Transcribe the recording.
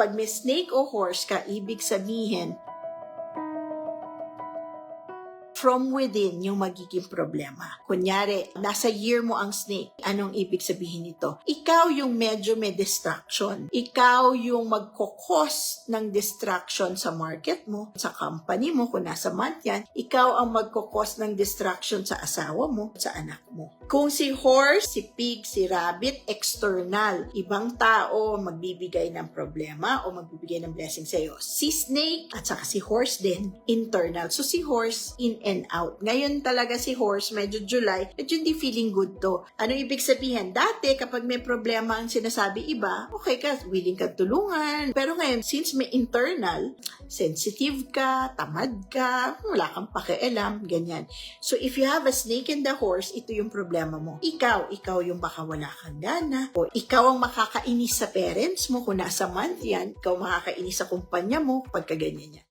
Pag may snake o horse ka, ibig sabihin, from within yung magiging problema. Kunyari, nasa year mo ang snake. Anong ibig sabihin nito? Ikaw yung medyo may distraction. Ikaw yung magkukos ng distraction sa market mo, sa company mo, kung nasa month yan. Ikaw ang magkukos ng distraction sa asawa mo, sa anak mo. Kung si horse, si pig, si rabbit, external. Ibang tao magbibigay ng problema o magbibigay ng blessing sa iyo. Si snake at saka si horse din, internal. So si horse, in and out. Ngayon talaga si horse, medyo July, medyo hindi feeling good to. Ano ibig sabihin? Dati, kapag may problema ang sinasabi iba, okay ka, willing ka tulungan. Pero ngayon, since may internal, sensitive ka, tamad ka, wala kang pakialam, ganyan. So if you have a snake in the horse, ito yung problema mo. Ikaw yung baka wala kang gana, o ikaw ang makakainis sa parents mo kung nasa month yan, ikaw makakainis sa kumpanya mo, pagka ganyan yan.